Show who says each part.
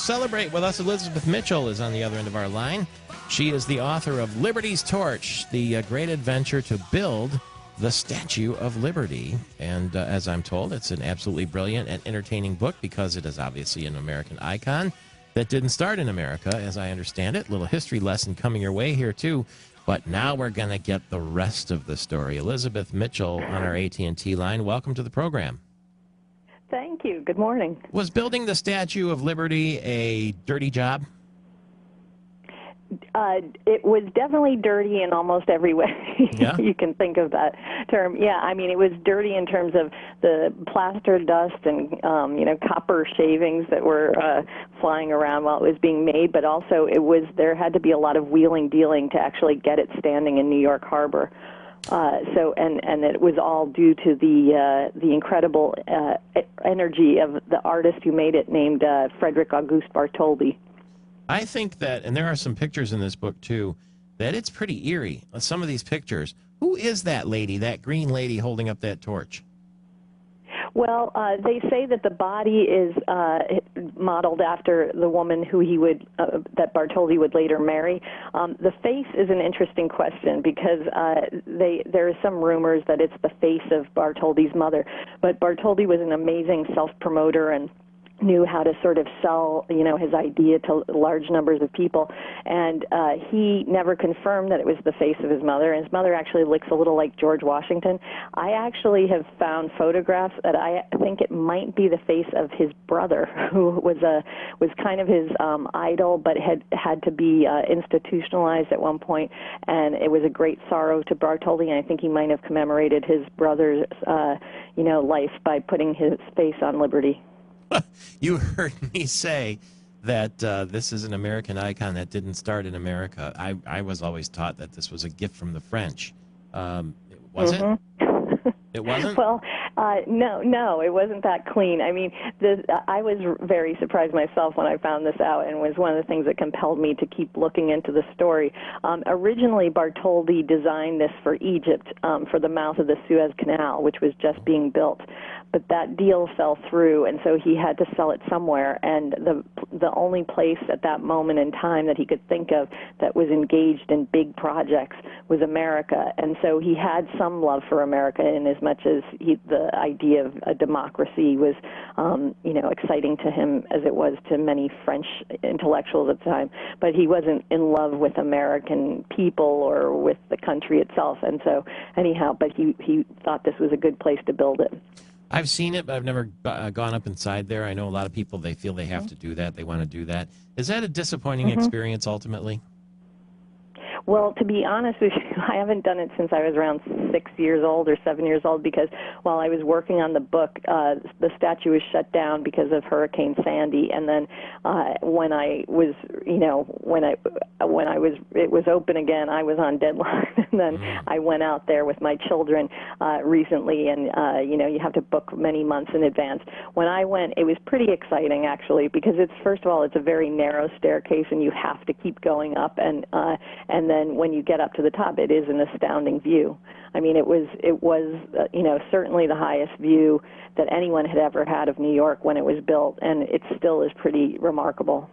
Speaker 1: Celebrate with us. Elizabeth Mitchell is on the other end of our line. She is the author of Liberty's Torch, the great adventure to build the Statue of Liberty. And as I'm told, it's an absolutely brilliant and entertaining book because it is obviously an American icon that didn't start in America, as I understand it. Little history lesson coming your way here, too. But now we're going to get the rest of the story. Elizabeth Mitchell on our AT&T line. Welcome to the program.
Speaker 2: Thank you. Good morning.
Speaker 1: Was building the Statue of Liberty a dirty job?
Speaker 2: It was definitely dirty in almost every way
Speaker 1: Yeah?
Speaker 2: you can think of that term. Yeah, I mean, it was dirty in terms of the plaster dust and, copper shavings that were flying around while it was being made, but also there had to be a lot of wheeling dealing to actually get it standing in New York Harbor. And it was all due to the incredible energy of the artist who made it, named Frederick Auguste Bartholdi.
Speaker 1: I think that, and there are some pictures in this book too, that it's pretty eerie. Some of these pictures. Who is that lady, that green lady holding up that torch?
Speaker 2: Well, they say that the body is modeled after the woman who that Bartholdi would later marry. The face is an interesting question because there are some rumors that it's the face of Bartholdi's mother. But Bartholdi was an amazing self-promoter and knew how to sort of sell, his idea to large numbers of people. And he never confirmed that it was the face of his mother. And his mother actually looks a little like George Washington. I actually have found photographs that I think it might be the face of his brother, who was kind of his idol, but had to be institutionalized at one point. And it was a great sorrow to Bartholdi. And I think he might have commemorated his brother's, life by putting his face on Liberty.
Speaker 1: You heard me say that this is an American icon that didn't start in America. I was always taught that this was a gift from the French. Was it? It wasn't?
Speaker 2: Well, no, it wasn't that clean. I mean, I was very surprised myself when I found this out, and it was one of the things that compelled me to keep looking into the story. Originally, Bartholdi designed this for Egypt, for the mouth of the Suez Canal, which was just being built. But that deal fell through, and so he had to sell it somewhere. And the only place at that moment in time that he could think of that was engaged in big projects was America. And so he had some love for America, in as much as the idea of a democracy was, exciting to him as it was to many French intellectuals at the time. But he wasn't in love with American people or with the country itself. And so, anyhow, but he thought this was a good place to build it.
Speaker 1: I've seen it, but I've never gone up inside there. I know a lot of people, they feel they have to do that. They want to do that. Is that a disappointing experience ultimately?
Speaker 2: Well, to be honest with you, I haven't done it since I was around 6 years old or 7 years old, because while I was working on the book, the statue was shut down because of Hurricane Sandy. And then when it was open again, I was on deadline. And then I went out there with my children recently, and you have to book many months in advance. When I went, it was pretty exciting, actually, because first of all, it's a very narrow staircase, and you have to keep going up, and then when you get up to the top, it is an astounding view. I mean, it was certainly the highest view that anyone had ever had of New York when it was built, and it still is pretty remarkable.